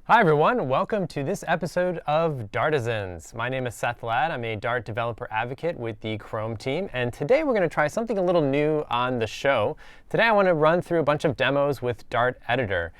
Hi everyone, welcome to this episode of Dartisans. My name is Seth Ladd. I'm a Dart developer advocate with the Chrome team, and today we're going to try something a little new on the show. Today I want to run through a bunch of demos with Dart Editor.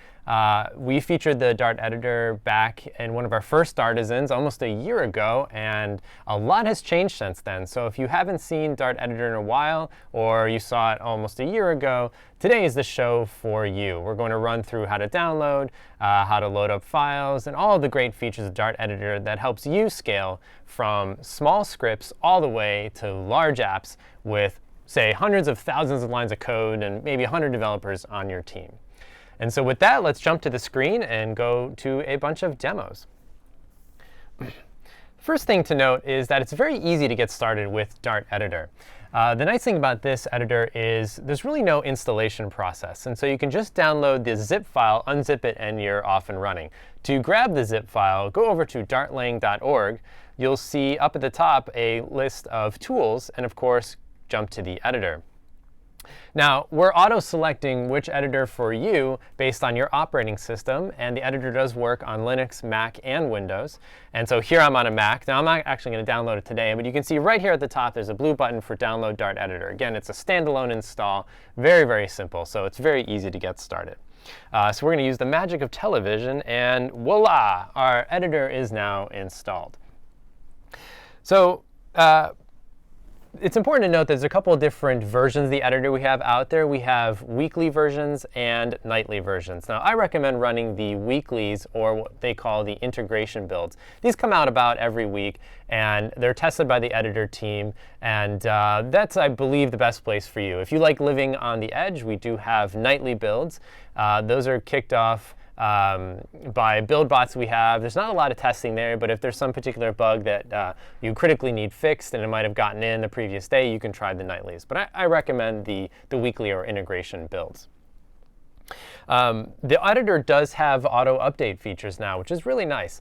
We featured the Dart Editor back in one of our first Dartisans almost a year ago, and a lot has changed since then. So if you haven't seen Dart Editor in a while, or you saw it almost a year ago, today is the show for you. We're going to run through how to download, how to load up files, and all of the great features of Dart Editor that helps you scale from small scripts all the way to large apps with, say, hundreds of thousands of lines of code and maybe 100 developers on your team. And so with that, let's jump to the screen and go to a bunch of demos. First thing to note is that it's very easy to get started with Dart Editor. The nice thing about this editor is there's really no installation process. And so you can just download the zip file, unzip it, and you're off and running. To grab the zip file, go over to dartlang.org. You'll see up at the top a list of tools, and of course, jump to the editor. Now, we're auto-selecting which editor for you based on your operating system, and the editor does work on Linux, Mac, and Windows. And so here I'm on a Mac. Now, I'm not actually going to download it today, but you can see right here at the top there's a blue button for Download Dart Editor. Again, it's a standalone install, very, very simple, so it's very easy to get started. So we're going to use the magic of television, and voila, our editor is now installed. So it's important to note there's a couple of different versions of the editor we have out there. We have weekly versions and nightly versions. Now, I recommend running the weeklies, or what they call the integration builds. These come out about every week, and they're tested by the editor team. And that's, I believe, the best place for you. If you like living on the edge, we do have nightly builds. Those are kicked off by build bots we have. There's not a lot of testing there, but if there's some particular bug that you critically need fixed and it might have gotten in the previous day, you can try the nightlies. But I recommend the weekly or integration builds. The editor does have auto-update features now, which is really nice.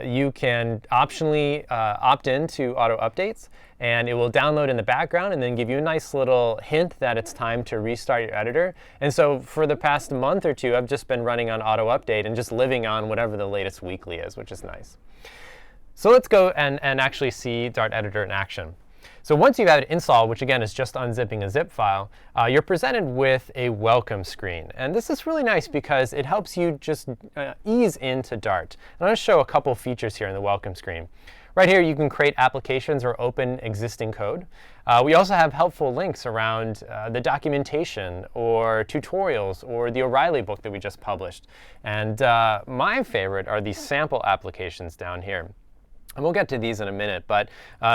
You can optionally opt in to auto-updates, and it will download in the background and then give you a nice little hint that it's time to restart your editor. And so for the past month or two, I've just been running on auto-update and just living on whatever the latest weekly is, which is nice. So let's go and actually see Dart Editor in action. So once you have it installed, which again is just unzipping a zip file, you're presented with a welcome screen. And this is really nice because it helps you just ease into Dart. And I'm going to show a couple features here in the welcome screen. Right here, you can create applications or open existing code. We also have helpful links around the documentation or tutorials or the O'Reilly book that we just published. And my favorite are these sample applications down here. And we'll get to these in a minute, but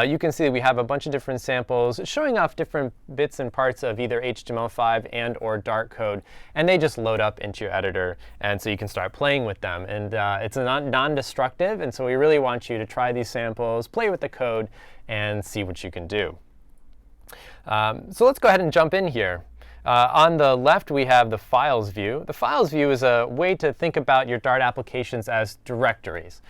you can see we have a bunch of different samples showing off different bits and parts of either HTML5 and or Dart code, and they just load up into your editor, and so you can start playing with them. And it's non-destructive, and so we really want you to try these samples, play with the code, and see what you can do. So let's go ahead and jump in here. On the left, we have the Files view. The Files view is a way to think about your Dart applications as directories.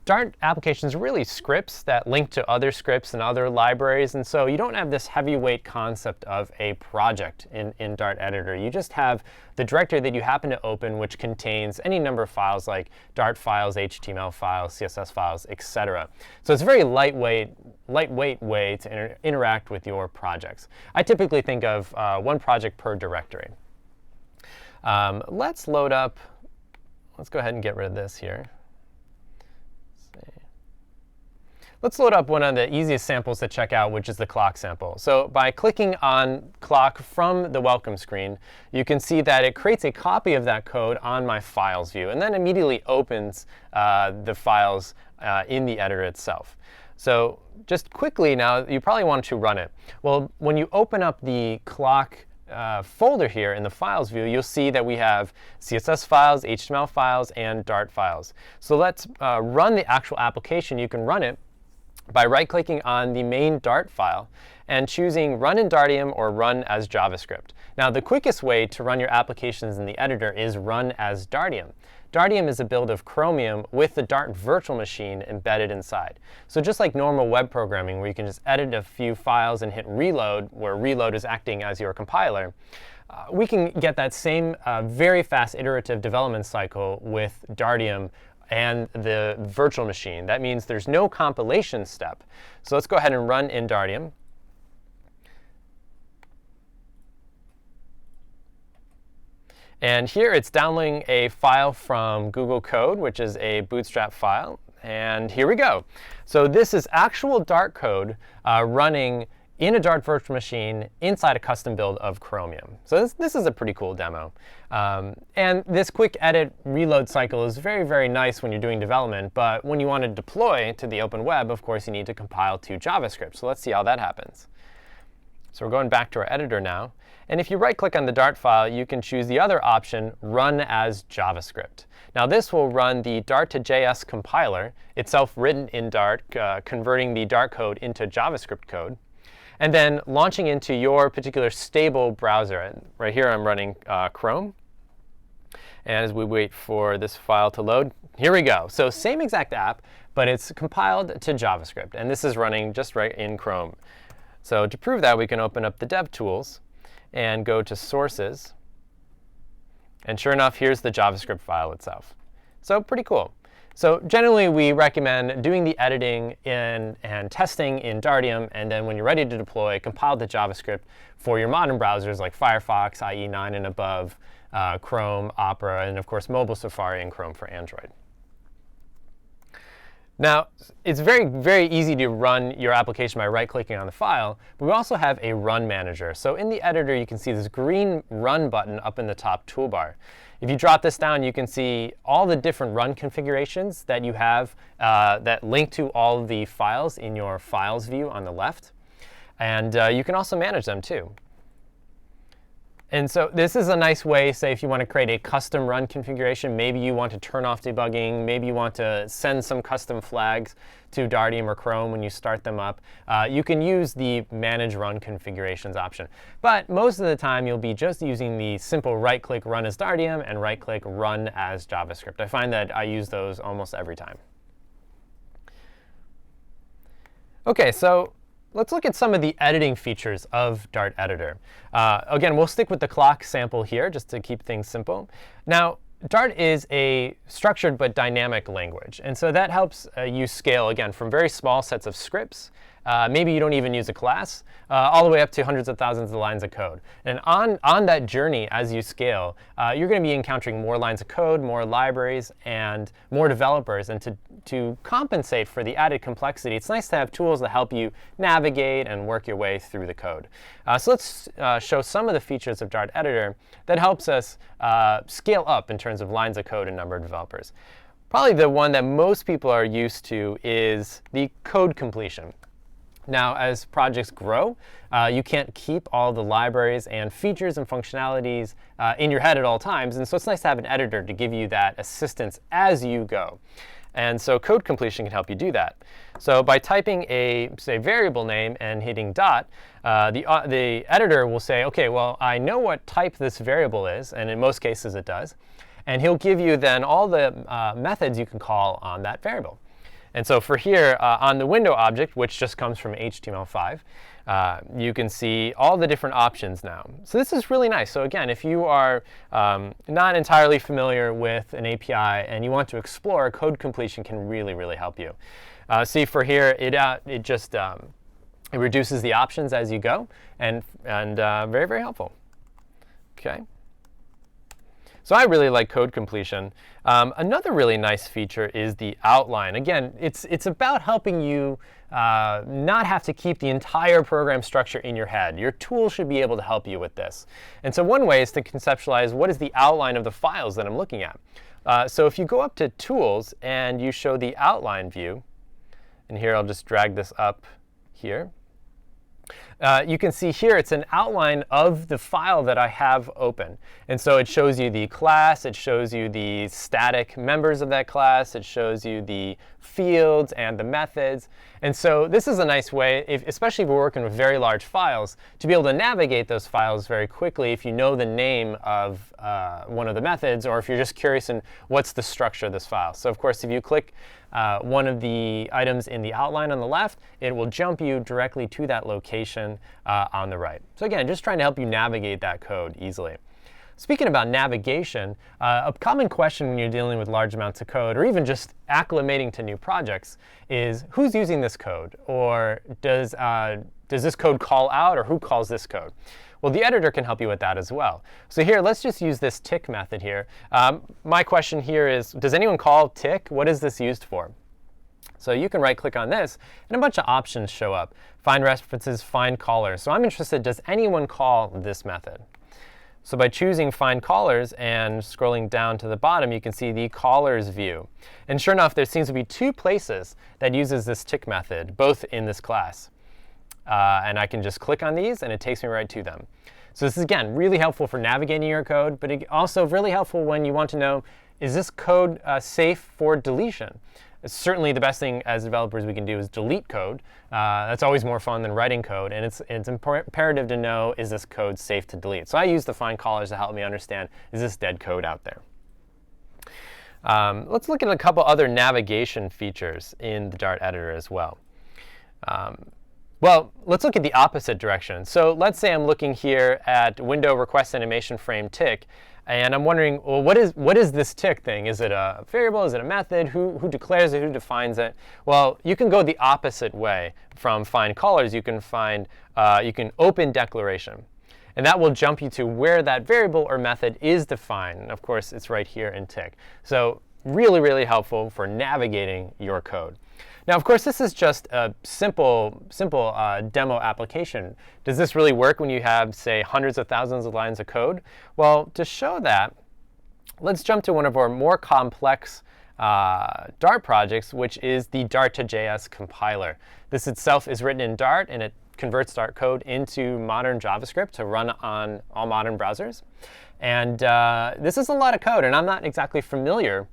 Dart applications are really scripts that link to other scripts and other libraries, and so you don't have this heavyweight concept of a project in Dart Editor. You just have the directory that you happen to open, which contains any number of files like Dart files, HTML files, CSS files, etc. So it's a very lightweight way to interact with your projects. I typically think of one project per directory. Let's go ahead and get rid of this here. Let's load up one of the easiest samples to check out, which is the clock sample. So by clicking on clock from the welcome screen, you can see that it creates a copy of that code on my files view, and then immediately opens the files in the editor itself. So just quickly now, you probably want to run it. Well, when you open up the clock folder here in the files view, you'll see that we have CSS files, HTML files, and Dart files. So let's run the actual application. You can run it by right-clicking on the main Dart file and choosing Run in Dartium or Run as JavaScript. Now, the quickest way to run your applications in the editor is Run as Dartium. Dartium is a build of Chromium with the Dart virtual machine embedded inside. So just like normal web programming, where you can just edit a few files and hit reload, where reload is acting as your compiler, we can get that same very fast iterative development cycle with Dartium and the virtual machine. That means there's no compilation step. So let's go ahead and run in Dartium. And here it's downloading a file from Google Code, which is a Bootstrap file. And here we go. So this is actual Dart code running in a Dart virtual machine inside a custom build of Chromium. So this is a pretty cool demo. And this quick edit reload cycle is very, very nice when you're doing development. But when you want to deploy to the open web, of course, you need to compile to JavaScript. So let's see how that happens. So we're going back to our editor now. And if you right-click on the Dart file, you can choose the other option, Run as JavaScript. Now this will run the Dart to JS compiler, itself written in Dart, converting the Dart code into JavaScript code, and then launching into your particular stable browser. And right here I'm running Chrome. And as we wait for this file to load, here we go. So same exact app, but it's compiled to JavaScript. And this is running just right in Chrome. So to prove that, we can open up the DevTools and go to Sources. And sure enough, here's the JavaScript file itself. So pretty cool. So generally, we recommend doing the editing and testing in Dartium, and then when you're ready to deploy, compile the JavaScript for your modern browsers like Firefox, IE 9 and above, Chrome, Opera, and of course, mobile Safari and Chrome for Android. Now, it's very, very easy to run your application by right-clicking on the file, but we also have a Run Manager. So in the editor, you can see this green Run button up in the top toolbar. If you drop this down, you can see all the different run configurations that you have that link to all the files in your Files view on the left. And you can also manage them, too. And so this is a nice way, say, if you want to create a custom run configuration, maybe you want to turn off debugging, maybe you want to send some custom flags to Dartium or Chrome when you start them up. You can use the Manage Run Configurations option. But most of the time, you'll be just using the simple right-click Run as Dartium and right-click Run as JavaScript. I find that I use those almost every time. OK, so let's look at some of the editing features of Dart Editor. Again, we'll stick with the clock sample here just to keep things simple. Now, Dart is a structured but dynamic language. And so that helps you scale, again, from very small sets of scripts. Maybe you don't even use a class, all the way up to hundreds of thousands of lines of code. And on that journey, as you scale, you're going to be encountering more lines of code, more libraries, and more developers. And to compensate for the added complexity, it's nice to have tools that help you navigate and work your way through the code. So let's show some of the features of Dart Editor that helps us scale up in terms of lines of code and number of developers. Probably the one that most people are used to is the code completion. Now, as projects grow, you can't keep all the libraries and features and functionalities in your head at all times. And so it's nice to have an editor to give you that assistance as you go. And so code completion can help you do that. So by typing a, say, variable name and hitting dot, the editor will say, OK, well, I know what type this variable is. And in most cases, it does. And he'll give you then all the methods you can call on that variable. And so for here, on the window object, which just comes from HTML5, you can see all the different options now. So this is really nice. So again, if you are not entirely familiar with an API and you want to explore, code completion can really, really help you. See, for here, it reduces the options as you go, and very, very helpful. OK. So I really like code completion. Another really nice feature is the outline. Again, it's about helping you not have to keep the entire program structure in your head. Your tool should be able to help you with this. And so one way is to conceptualize what is the outline of the files that I'm looking at. So if you go up to Tools and you show the outline view, and here I'll just drag this up here. You can see here it's an outline of the file that I have open. And so it shows you the class. It shows you the static members of that class. It shows you the fields and the methods. And so this is a nice way, especially if we're working with very large files, to be able to navigate those files very quickly if you know the name of one of the methods, or if you're just curious in what's the structure of this file. So of course, if you click one of the items in the outline on the left, it will jump you directly to that location on the right. So again, just trying to help you navigate that code easily. Speaking about navigation, a common question when you're dealing with large amounts of code, or even just acclimating to new projects, is who's using this code? Or does this code call out, or who calls this code? Well, the editor can help you with that as well. So here, let's just use this tick method here. My question here is, does anyone call tick? What is this used for? So you can right-click on this, and a bunch of options show up. Find references, find callers. So I'm interested, does anyone call this method? So by choosing Find Callers and scrolling down to the bottom, you can see the Callers view. And sure enough, there seems to be two places that uses this tick method, both in this class. And I can just click on these, and it takes me right to them. So this is, again, really helpful for navigating your code, but also really helpful when you want to know, is this code safe for deletion? Certainly, the best thing as developers we can do is delete code. That's always more fun than writing code. And it's imperative to know, is this code safe to delete? So I use the find callers to help me understand, is this dead code out there? Let's look at a couple other navigation features in the Dart editor as well. Well, let's look at the opposite direction. So let's say I'm looking here at window request animation frame tick. And I'm wondering, well, what is this tick thing? Is it a variable? Is it a method? Who declares it? Who defines it? Well, you can go the opposite way from find callers. You can open declaration. And that will jump you to where that variable or method is defined. And of course, it's right here in tick. So really, really helpful for navigating your code. Now, of course, this is just a simple demo application. Does this really work when you have, say, hundreds of thousands of lines of code? Well, to show that, let's jump to one of our more complex Dart projects, which is the Dart2JS compiler. This itself is written in Dart, and it converts Dart code into modern JavaScript to run on all modern browsers. And this is a lot of code, and I'm not exactly familiar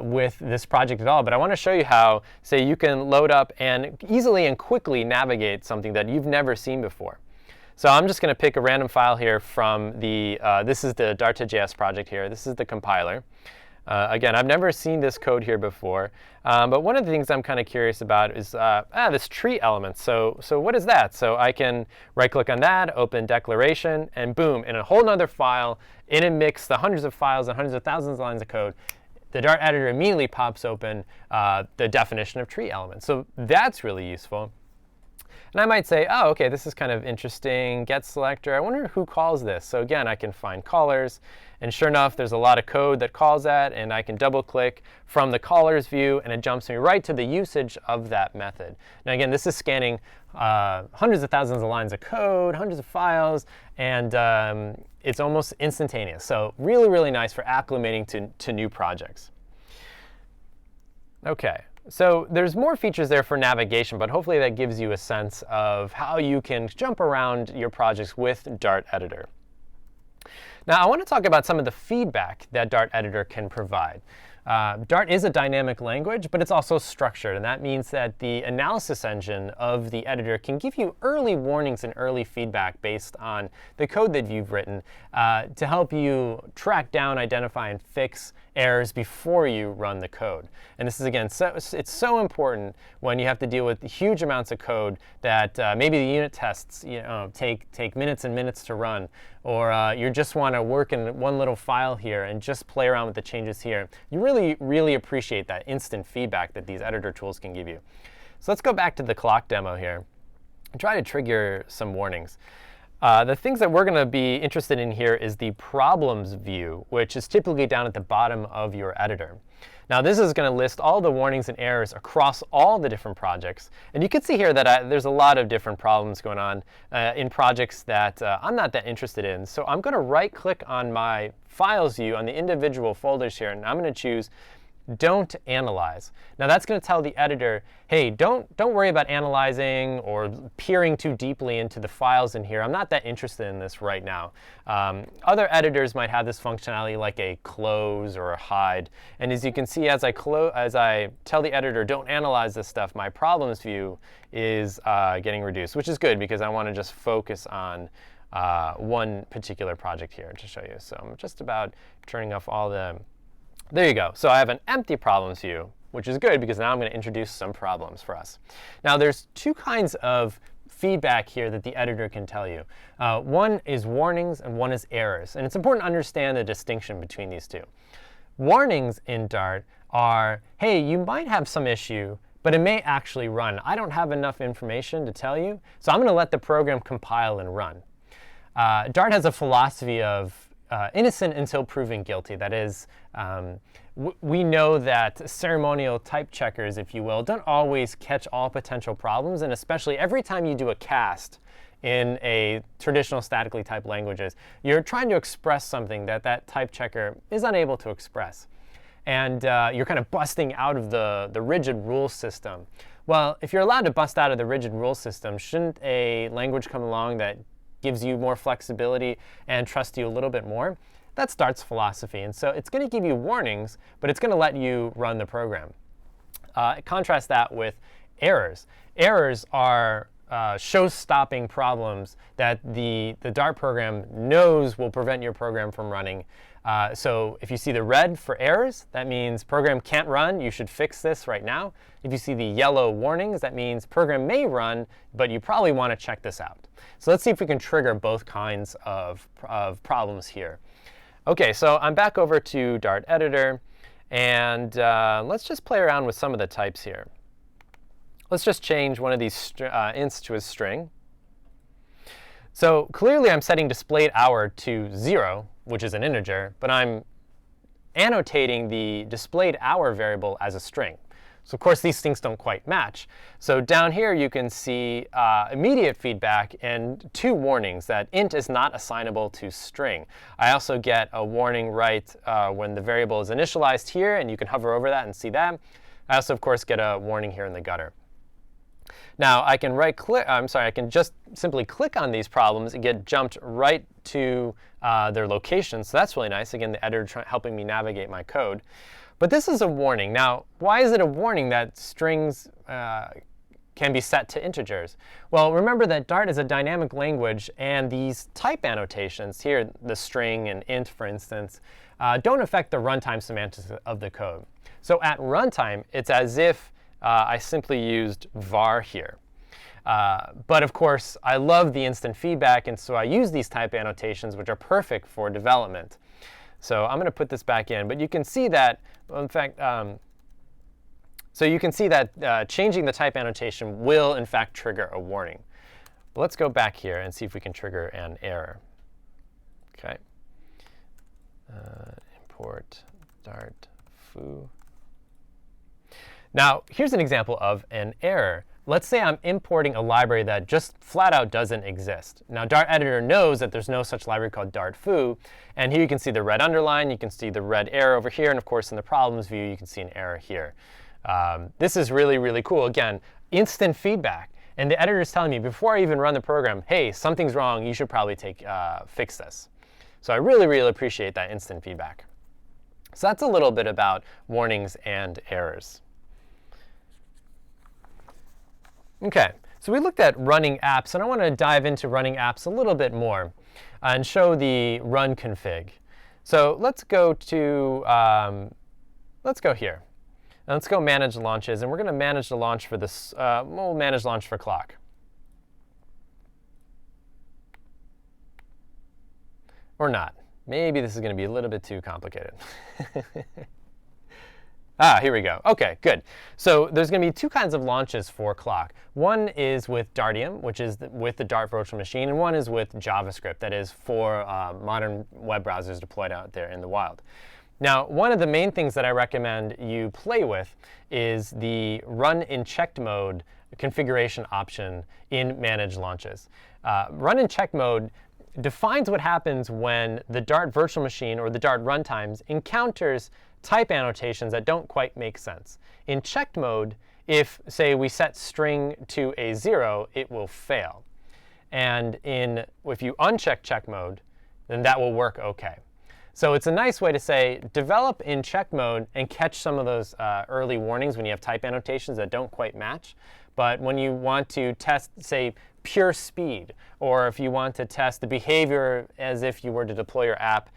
with this project at all. But I want to show you how, say, you can load up and easily and quickly navigate something that you've never seen before. So I'm just going to pick a random file here from the, this is the Dart2JS project here. This is the compiler. Again, I've never seen this code here before. But one of the things I'm kind of curious about is this tree element. So what is that? So I can right-click on that, open declaration, and boom, in a whole other file, in a mix, the hundreds of files and hundreds of thousands of lines of code, the Dart editor immediately pops open the definition of tree elements. So that's really useful. And I might say, oh, OK, this is kind of interesting. Get selector. I wonder who calls this. So again, I can find callers. And sure enough, there's a lot of code that calls that. And I can double click from the callers view, and it jumps me right to the usage of that method. Now, again, this is scanning hundreds of thousands of lines of code, hundreds of files. And it's almost instantaneous. So really, really nice for acclimating to new projects. OK. So there's more features there for navigation, but hopefully that gives you a sense of how you can jump around your projects with Dart editor. Now, I want to talk about some of the feedback that Dart editor can provide. Dart is a dynamic language, but it's also structured. And that means that the analysis engine of the editor can give you early warnings and early feedback based on the code that you've written to help you track down, identify, and fix errors before you run the code. And this is, again, it's so important when you have to deal with huge amounts of code that maybe the unit tests take minutes and minutes to run, or you just want to work in one little file here and just play around with the changes here. You really, really appreciate that instant feedback that these editor tools can give you. So let's go back to the clock demo here and try to trigger some warnings. The things that we're going to be interested in here is the problems view, which is typically down at the bottom of your editor. Now, this is going to list all the warnings and errors across all the different projects. And you can see here that there's a lot of different problems going on in projects that I'm not that interested in. So I'm going to right-click on my files view on the individual folders here, and I'm going to choose Don't Analyze. Now, that's going to tell the editor, hey, don't worry about analyzing or peering too deeply into the files in here. I'm not that interested in this right now. Other editors might have this functionality like a close or a hide. And as you can see, as I tell the editor, don't analyze this stuff, my problems view is getting reduced, which is good because I want to just focus on one particular project here to show you. So I'm just about turning off all the. There you go. So I have an empty problems view. which is good because now I'm going to introduce some problems for us. Now, there's two kinds of feedback here that the editor can tell you. One is warnings and one is errors. And it's important to understand the distinction between these two. Warnings in Dart are, hey, you might have some issue, but it may actually run. I don't have enough information to tell you, so I'm going to let the program compile and run. Dart has a philosophy of innocent until proven guilty. That is, we know that ceremonial type checkers, if you will, don't always catch all potential problems, and especially every time you do a cast in a traditional statically typed languages, you're trying to express something that that type checker is unable to express. And you're kind of busting out of the rigid rule system. Well, if you're allowed to bust out of the rigid rule system, shouldn't a language come along that gives you more flexibility and trusts you a little bit more? That's Dart's philosophy. And so it's going to give you warnings, but it's going to let you run the program. Contrast that with errors. Errors are show-stopping problems that the Dart program knows will prevent your program from running. So if you see the red for errors, that means program can't run. You should fix this right now. If you see the yellow warnings, that means program may run, but you probably want to check this out. So let's see if we can trigger both kinds of problems here. OK, so I'm back over to Dart editor. And let's just play around with some of the types here. Let's just change one of these ints to a string. So clearly, I'm setting displayed hour to 0, which is an integer, but I'm annotating the displayed hour variable as a string. So of course, these things don't quite match. So down here, you can see immediate feedback and two warnings that int is not assignable to string. I also get a warning right when the variable is initialized here, and you can hover over that and see that. I also, of course, get a warning here in the gutter. Now, I can I can just simply click on these problems and get jumped right to their location. So that's really nice. Again, the editor helping me navigate my code. But this is a warning. Now, why is it a warning that strings can be set to integers? Well, remember that Dart is a dynamic language, and these type annotations here, the string and int, for instance, don't affect the runtime semantics of the code. So at runtime, it's as if I simply used var here. But of course, I love the instant feedback, and so I use these type annotations, which are perfect for development. So I'm going to put this back in. But you can see that, in fact, so you can see that changing the type annotation will, in fact, trigger a warning. But let's go back here and see if we can trigger an error. OK. Import Dart foo. Now, here's an example of an error. Let's say I'm importing a library that just flat out doesn't exist. Now, Dart editor knows that there's no such library called Dart foo. And here you can see the red underline. You can see the red error over here. And of course, in the problems view, you can see an error here. This is really, really cool. Again, instant feedback. And the editor is telling me, before I even run the program, hey, something's wrong. You should probably fix this. So I really, really appreciate that instant feedback. So that's a little bit about warnings and errors. OK, so we looked at running apps, and I want to dive into running apps a little bit more and show the run config. So let's go to here. And let's go manage launches, and we're going to manage the launch for this. We'll manage launch for clock. Or not. Maybe this is going to be a little bit too complicated. Here we go. OK, good. So there's going to be two kinds of launches for clock. One is with Dartium, which is with the Dart virtual machine, and one is with JavaScript, that is for modern web browsers deployed out there in the wild. Now, one of the main things that I recommend you play with is the run in checked mode configuration option in manage launches. Run in checked mode defines what happens when the Dart virtual machine or the Dart runtimes encounters type annotations that don't quite make sense. In checked mode, if, say, we set string to a 0, it will fail. And if you uncheck check mode, then that will work OK. So it's a nice way to say, develop in check mode and catch some of those early warnings when you have type annotations that don't quite match. But when you want to test, say, pure speed, or if you want to test the behavior as if you were to deploy your app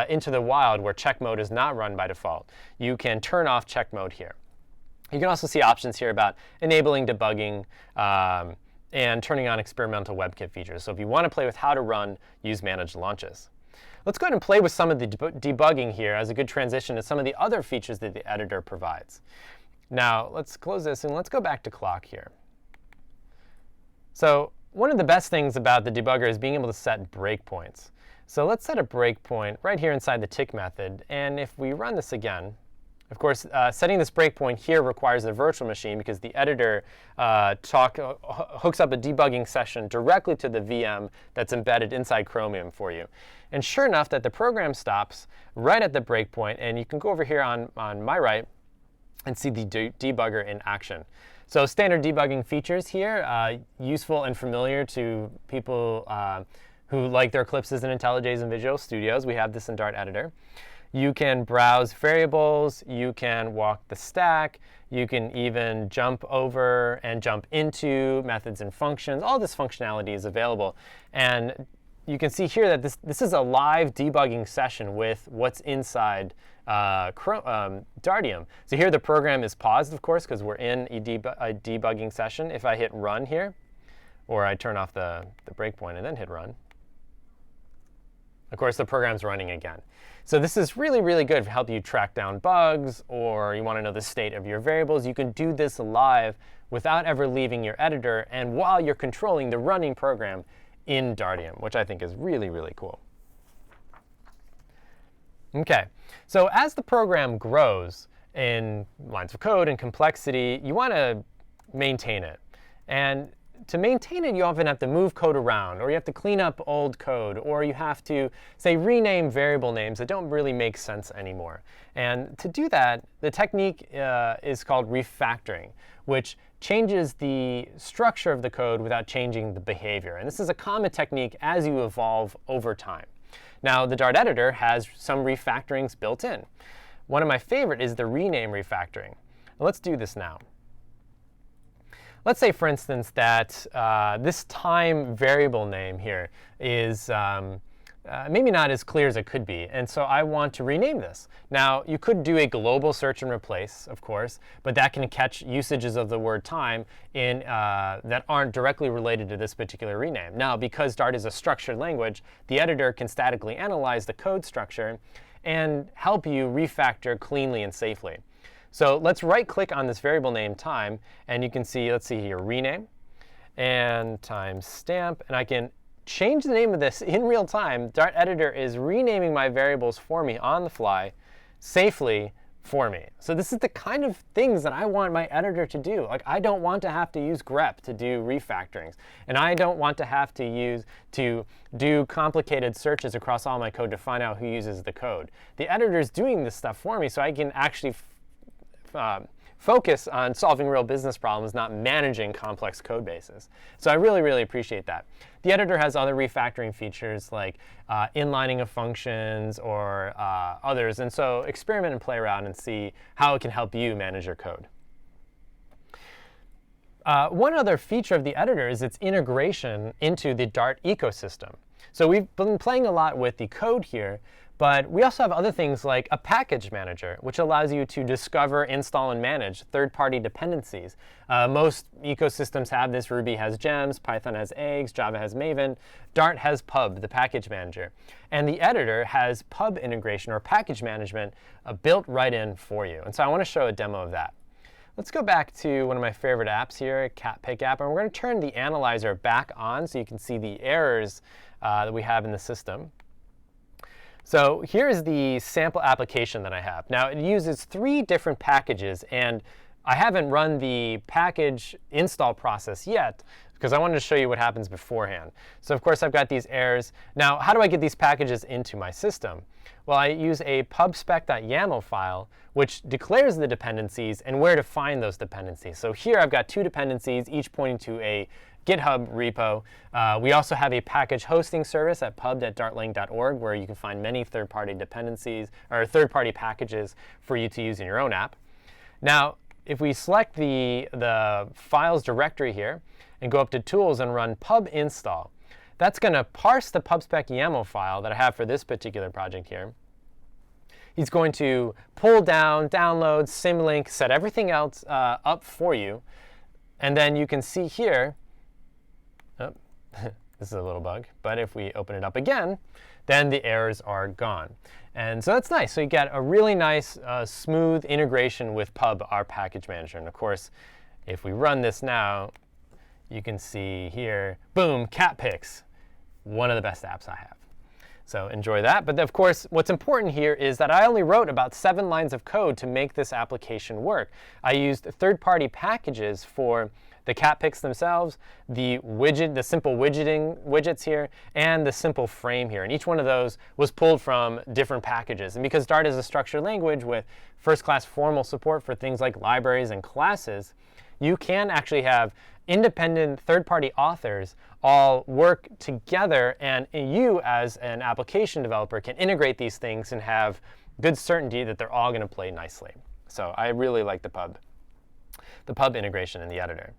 into the wild where check mode is not run by default, you can turn off check mode here. You can also see options here about enabling debugging and turning on experimental WebKit features. So if you want to play with how to run, use managed launches. Let's go ahead and play with some of the debugging here as a good transition to some of the other features that the editor provides. Now, let's close this and let's go back to clock here. So one of the best things about the debugger is being able to set breakpoints. So let's set a breakpoint right here inside the tick method. And if we run this again, of course, setting this breakpoint here requires a virtual machine because the editor hooks up a debugging session directly to the VM that's embedded inside Chromium for you. And sure enough, that the program stops right at the breakpoint. And you can go over here on my right and see the debugger in action. So standard debugging features here, useful and familiar to people who like their Eclipses and IntelliJs and Visual Studios. We have this in Dart Editor. You can browse variables, you can walk the stack, you can even jump over and jump into methods and functions. All this functionality is available. And you can see here that this is a live debugging session with what's inside Dartium. So here the program is paused, of course, because we're in a debugging session. If I hit run here, or I turn off the breakpoint and then hit run, of course, the program's running again. So this is really, really good to help you track down bugs, or you want to know the state of your variables. You can do this live without ever leaving your editor and while you're controlling the running program in Dartium, which I think is really, really cool. OK, so as the program grows in lines of code and complexity, you want to maintain it. And to maintain it, you often have to move code around, or you have to clean up old code, or you have to, say, rename variable names that don't really make sense anymore. And to do that, the technique is called refactoring, which changes the structure of the code without changing the behavior. And this is a common technique as you evolve over time. Now, the Dart editor has some refactorings built in. One of my favorite is the rename refactoring. Let's do this now. Let's say, for instance, that this time variable name here is maybe not as clear as it could be. And so I want to rename this. Now, you could do a global search and replace, of course, but that can catch usages of the word time that aren't directly related to this particular rename. Now, because Dart is a structured language, the editor can statically analyze the code structure and help you refactor cleanly and safely. So let's right-click on this variable name time, and you can see, let's see here, rename and timestamp. And I can change the name of this in real time. Dart editor is renaming my variables for me on the fly, safely for me. So this is the kind of things that I want my editor to do. Like, I don't want to have to use grep to do refactorings. And I don't want to have to do complicated searches across all my code to find out who uses the code. The editor is doing this stuff for me, so I can actually focus on solving real business problems, not managing complex code bases. So I really, really appreciate that. The editor has other refactoring features like inlining of functions or others. And so experiment and play around and see how it can help you manage your code. One other feature of the editor is its integration into the Dart ecosystem. So we've been playing a lot with the code here. But we also have other things like a package manager, which allows you to discover, install, and manage third-party dependencies. Most ecosystems have this. Ruby has gems, Python has eggs, Java has Maven. Dart has pub, the package manager. And the editor has pub integration or package management built right in for you. And so I want to show a demo of that. Let's go back to one of my favorite apps here, Cat Pick app. And we're going to turn the analyzer back on so you can see the errors that we have in the system. So here's the sample application that I have. Now, it uses 3 different packages. And I haven't run the package install process yet, because I wanted to show you what happens beforehand. So of course, I've got these errors. Now, how do I get these packages into my system? Well, I use a pubspec.yaml file, which declares the dependencies and where to find those dependencies. So here I've got 2 dependencies, each pointing to a GitHub repo. We also have a package hosting service at pub.dartlang.org, where you can find many third-party dependencies or third-party packages for you to use in your own app. Now, if we select the files directory here and go up to Tools and run pub install, that's going to parse the pubspec YAML file that I have for this particular project here. He's going to pull down, download, symlink, set everything else up for you. And then you can see here, oh, this is a little bug, but if we open it up again, then the errors are gone. And so that's nice. So you get a really nice, smooth integration with Pub, our package manager. And of course, if we run this now, you can see here, boom, cat pics, one of the best apps I have. So enjoy that. But of course, what's important here is that I only wrote about 7 lines of code to make this application work. I used third-party packages for the cat pics themselves, the simple widgets here, and the simple frame here. And each one of those was pulled from different packages. And because Dart is a structured language with first-class formal support for things like libraries and classes, you can actually have independent third-party authors all work together, and you as an application developer can integrate these things and have good certainty that they're all going to play nicely. So I really like the pub integration in the editor.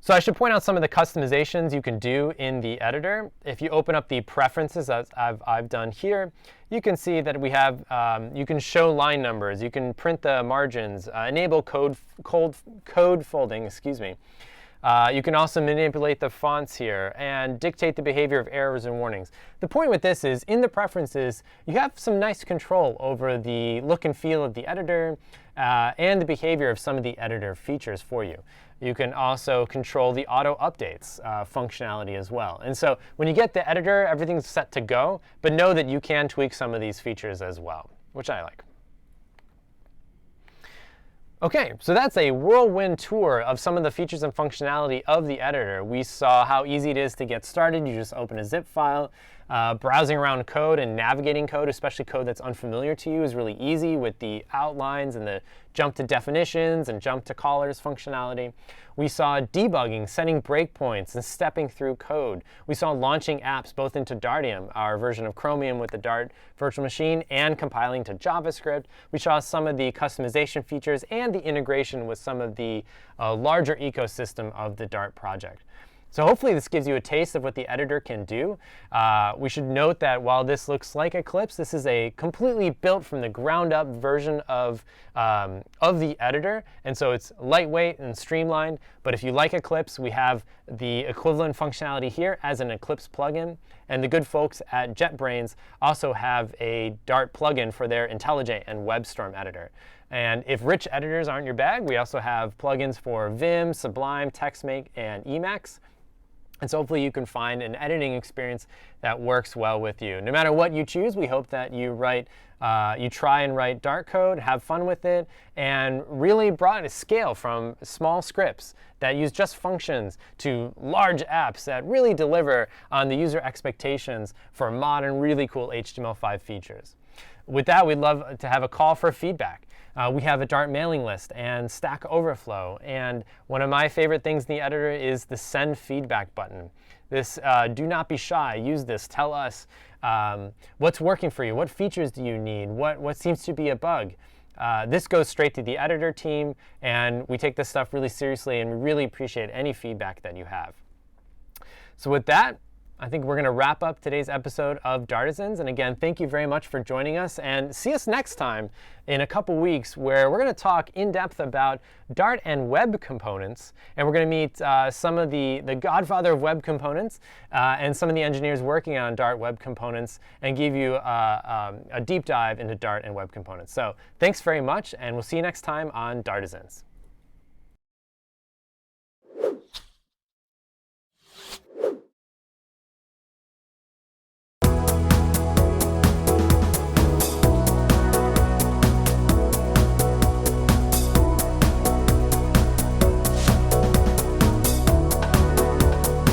So I should point out some of the customizations you can do in the editor. If you open up the preferences, as I've done here, you can see that we have, you can show line numbers, you can print the margins, enable code folding, excuse me. You can also manipulate the fonts here and dictate the behavior of errors and warnings. The point with this is, in the preferences, you have some nice control over the look and feel of the editor and the behavior of some of the editor features for you. You can also control the auto updates functionality as well. And so when you get the editor, everything's set to go, but know that you can tweak some of these features as well, which I like. OK, so that's a whirlwind tour of some of the features and functionality of the editor. We saw how easy it is to get started. You just open a zip file. Browsing around code and navigating code, especially code that's unfamiliar to you, is really easy with the outlines and the jump to definitions and jump to callers functionality. We saw debugging, setting breakpoints, and stepping through code. We saw launching apps both into Dartium, our version of Chromium with the Dart virtual machine, and compiling to JavaScript. We saw some of the customization features and the integration with some of the larger ecosystem of the Dart project. So hopefully this gives you a taste of what the editor can do. We should note that while this looks like Eclipse, this is a completely built from the ground up version of the editor. And so it's lightweight and streamlined. But if you like Eclipse, we have the equivalent functionality here as an Eclipse plugin. And the good folks at JetBrains also have a Dart plugin for their IntelliJ and WebStorm editor. And if rich editors aren't your bag, we also have plugins for Vim, Sublime, TextMake, and Emacs. And so hopefully you can find an editing experience that works well with you. No matter what you choose, we hope that you try and write Dart code, have fun with it, and really brought a scale from small scripts that use just functions to large apps that really deliver on the user expectations for modern, really cool HTML5 features. With that, we'd love to have a call for feedback. We have a Dart mailing list and Stack Overflow. And one of my favorite things in the editor is the send feedback button. This, do not be shy. Use this. Tell us what's working for you. What features do you need? What seems to be a bug? This goes straight to the editor team. And we take this stuff really seriously. And we really appreciate any feedback that you have. So with that, I think we're going to wrap up today's episode of Dartisans. And again, thank you very much for joining us. And see us next time in a couple weeks, where we're going to talk in depth about Dart and web components. And we're going to meet some of the godfather of web components and some of the engineers working on Dart web components, and give you a deep dive into Dart and web components. So thanks very much, and we'll see you next time on Dartisans.